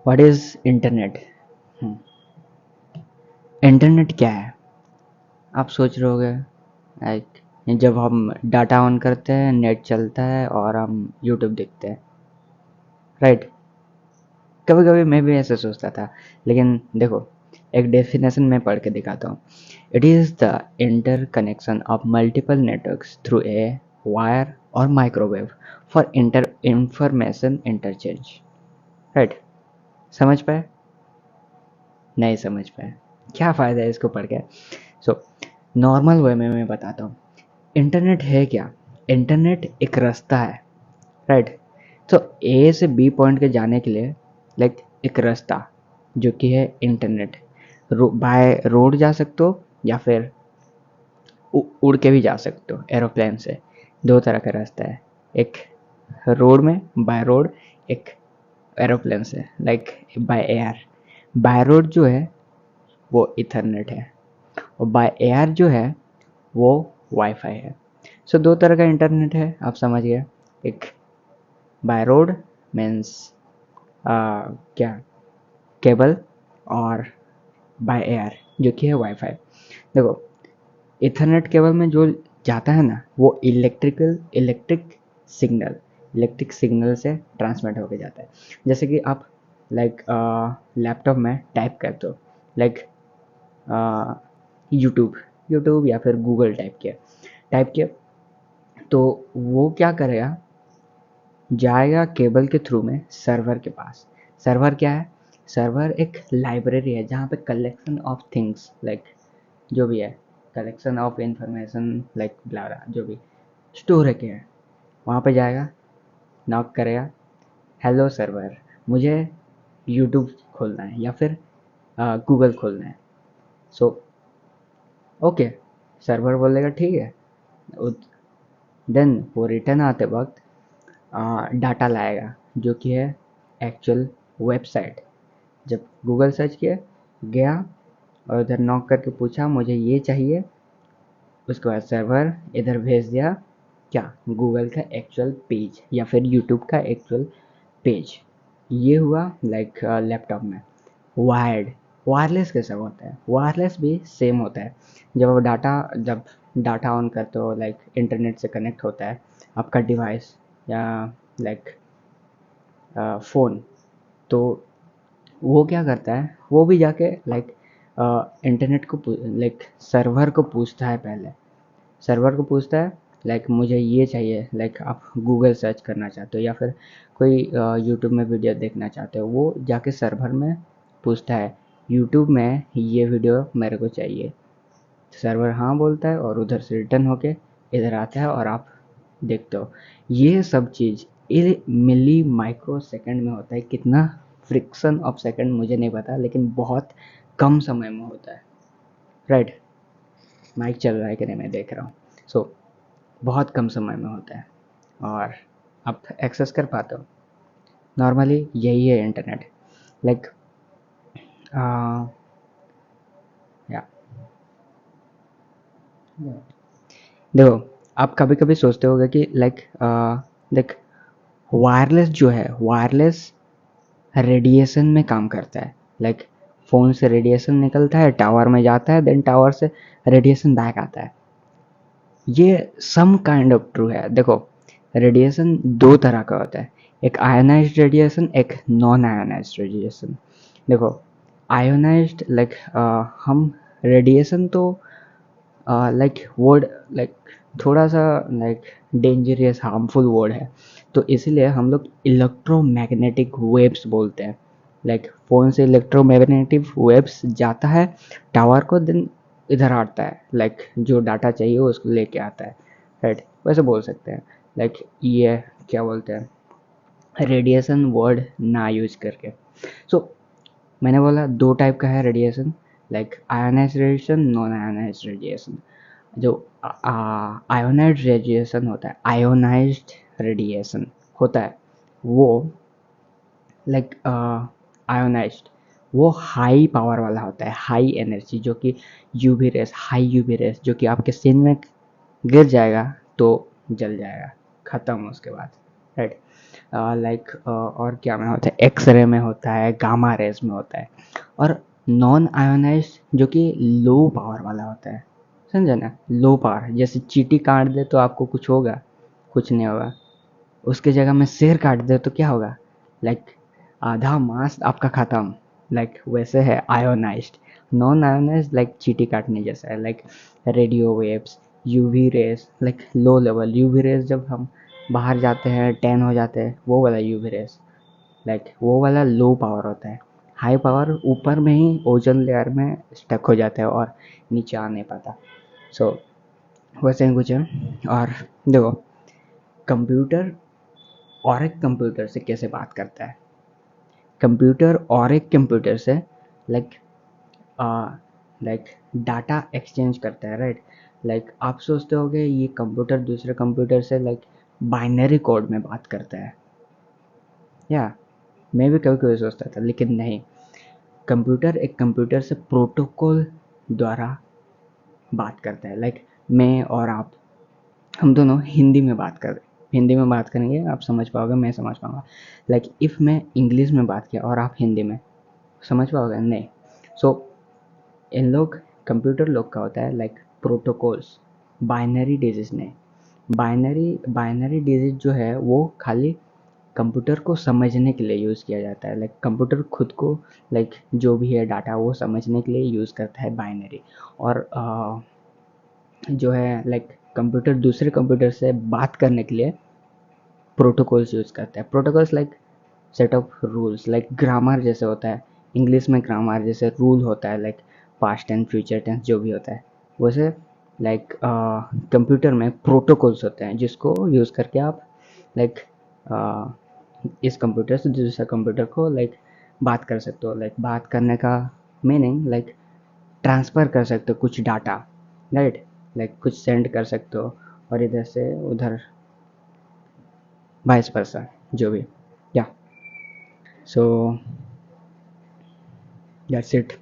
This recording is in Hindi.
What is internet? इंटरनेट क्या है? आप सोच रहे होगे लाइक जब हम डाटा ऑन करते हैं, नेट चलता है और हम यूट्यूब देखते हैं, राइट? कभी कभी मैं भी ऐसे सोचता था, लेकिन देखो, एक डेफिनेशन में पढ़ के दिखाता हूँ। It is the interconnection of multiple networks through a wire और microwave for inter information interchange, right? समझ पाए? नहीं समझ पाए? क्या फ़ायदा है इसको पढ़ के? सो नॉर्मल वे में मैं बताता हूँ। इंटरनेट है क्या? इंटरनेट एक रास्ता है, राइट? तो ए से बी पॉइंट के जाने के लिए लाइक एक रास्ता जो कि है इंटरनेट। बाय रोड जा सकते हो या फिर उड़ के भी जा सकते हो एरोप्लेन से। दो तरह का रास्ता है, एक रोड में बाय रोड, एक एरोप्लेन से like by air. By road जो है वो इथरनेट है और बाय एयर जो है वो वाईफाई है। सो दो तरह का इंटरनेट है, आप समझ गए। एक बाय रोड मीन्स क्या, केबल, और बाय एयर जो कि है वाईफाई। देखो, इथरनेट केबल में जो जाता है ना वो इलेक्ट्रिक सिग्नल से ट्रांसमिट होके जाता है। जैसे कि आप लाइक लैपटॉप में टाइप करते हो, लाइक यूट्यूब यूट्यूब या फिर गूगल टाइप किया तो वो क्या करेगा, जाएगा केबल के थ्रू में सर्वर के पास। सर्वर क्या है? सर्वर एक लाइब्रेरी है जहाँ पे कलेक्शन ऑफ थिंग्स लाइक जो भी है, कलेक्शन ऑफ इंफॉर्मेशन लाइक ब्ला जो भी स्टोर है क्या है, वहाँ पे जाएगा, नॉक करेगा, हेलो सर्वर, मुझे यूट्यूब खोलना है या फिर गूगल खोलना है। सो ओके, सर्वर बोलेगा ठीक है। देन वो रिटर्न आते वक्त डाटा लाएगा जो कि है एक्चुअल वेबसाइट। जब गूगल सर्च किया, गया और उधर नॉक करके पूछा मुझे ये चाहिए, उसके बाद सर्वर इधर भेज दिया क्या, गूगल का एक्चुअल पेज या फिर यूट्यूब का एक्चुअल पेज। ये हुआ लाइक लैपटॉप में। वायर्ड वायरलेस कैसा होता है? वायरलेस भी सेम होता है। जब डाटा ऑन करते हो लाइक इंटरनेट से कनेक्ट होता है आपका डिवाइस या लाइक फ़ोन, तो वो क्या करता है, वो भी जाके लाइक इंटरनेट को लाइक सर्वर को पूछता है पहले। सर्वर को पूछता है लाइक मुझे ये चाहिए, लाइक आप गूगल सर्च करना चाहते हो या फिर कोई यूट्यूब में वीडियो देखना चाहते हो, वो जाके सर्वर में पूछता है यूट्यूब में ये वीडियो मेरे को चाहिए। सर्वर हाँ बोलता है और उधर से रिटर्न होके इधर आता है और आप देखते हो। ये सब चीज़ ये मिली माइक्रो सेकंड में होता है। कितना फ्रिक्शन ऑफ सेकंड मुझे नहीं पता, लेकिन बहुत कम समय में होता है, राइट? माइक चल रहा है कि नहीं मैं देख रहा हूँ। सो बहुत कम समय में होता है और आप एक्सेस कर पाते हो। नॉर्मली यही है इंटरनेट लाइक या देखो, आप कभी कभी सोचते होगे कि लाइक देख, वायरलेस जो है वायरलेस रेडिएशन में काम करता है। लाइक फ़ोन से रेडिएशन निकलता है, टावर में जाता है, देन टावर से रेडिएशन बैक आता है। ये सम काइंड ऑफ ट्रू है। देखो, रेडिएशन दो तरह का होता है, एक आयोनाइज्ड रेडिएशन, एक नॉन आयोनाइज्ड रेडिएशन। देखो, आयोनाइज्ड लाइक हम रेडिएशन तो लाइक वर्ड लाइक थोड़ा सा लाइक डेंजरस हार्मफुल वर्ड है, तो इसीलिए हम लोग इलेक्ट्रोमैग्नेटिक वेव्स बोलते हैं। लाइक फ़ोन से इलेक्ट्रोमैग्नेटिक वेव्स जाता है टावर को, देन इधर आता है, लाइक जो डाटा चाहिए उसको लेके आता है, राइट? वैसे बोल सकते हैं लाइक ये क्या बोलते हैं, रेडिएशन वर्ड ना यूज करके। सो मैंने बोला दो टाइप का है radiation, like ionised radiation, non ionised radiation. जो आयोनाइज्ड रेडिएशन होता है, आयोनाइज्ड रेडिएशन होता है वो लाइक आयोनाइज्ड, वो हाई पावर वाला होता है, हाई एनर्जी, जो कि UV rays, high UV rays जो कि आपके स्किन में गिर जाएगा तो जल जाएगा, ख़त्म उसके बाद, राइट? लाइक और क्या में होता है, एक्सरे में होता है, गामा रेज में होता है। और नॉन आयोनाइज जो कि लो पावर वाला होता है, समझे ना, लो पावर। जैसे चींटी काट दे तो आपको कुछ होगा? कुछ नहीं होगा। उसके जगह में शेर काट दे तो क्या होगा? लाइक आधा मांस आपका खत्म। लाइक वैसे है आयोनाइज्ड। नॉन आयोनाइज्ड लाइक चींटी काटने जैसा है। Like radio waves, UV rays, like low level UV rays, जब हम बाहर जाते हैं टैन हो जाते हैं, वो वाला यूवी रेज, लाइक वो वाला लो पावर होता है। हाई पावर ऊपर में ही ओजोन लेयर में स्टक हो जाता है और नीचे आ नहीं पाता। सो वैसे ही कुछ है। और देखो, कंप्यूटर और एक कंप्यूटर से कैसे बात करता है? कंप्यूटर और एक कंप्यूटर से लाइक लाइक डाटा एक्सचेंज करता है, राइट। लाइक आप सोचते होगे ये कंप्यूटर दूसरे कंप्यूटर से लाइक बाइनरी कोड में बात करता है, या मैं भी कभी कभी सोचता था, लेकिन नहीं। कंप्यूटर एक कंप्यूटर से प्रोटोकॉल द्वारा बात करता है। लाइक मैं और आप, हम दोनों हिंदी में बात कर रहे हैं, हिंदी में बात करेंगे, आप समझ पाओगे, मैं समझ पाऊंगा। लाइक इफ़ मैं इंग्लिश में बात किया और आप हिंदी में, समझ पाओगे नहीं। सो इन लोग, कंप्यूटर लोग का होता है लाइक प्रोटोकॉल्स, बाइनरी डिजिट नहीं। बाइनरी डिजिट जो है वो खाली कंप्यूटर को समझने के लिए यूज़ किया जाता है। लाइक कंप्यूटर खुद को, लाइक जो भी है डाटा वो समझने के लिए यूज़ करता है बाइनरी। और जो है लाइक कंप्यूटर दूसरे कंप्यूटर से बात करने के लिए प्रोटोकॉल्स यूज़ करता है। Protocols like set of rules, like grammar जैसे होता है इंग्लिश में, ग्रामर जैसे रूल होता है, like past tense future tense जो भी होता है, वैसे लाइक कंप्यूटर में प्रोटोकॉल्स होते हैं जिसको यूज़ करके आप लाइक इस कंप्यूटर से दूसरे कंप्यूटर को लाइक बात कर सकते हो। लाइक बात करने का मीनिंग लाइक ट्रांसफ़र कर सकते हो कुछ डाटा, राइट। लाइक कुछ सेंड कर सकते हो और इधर से उधर, वाइस वर्सा, जो भी। या सो दैट्स इट।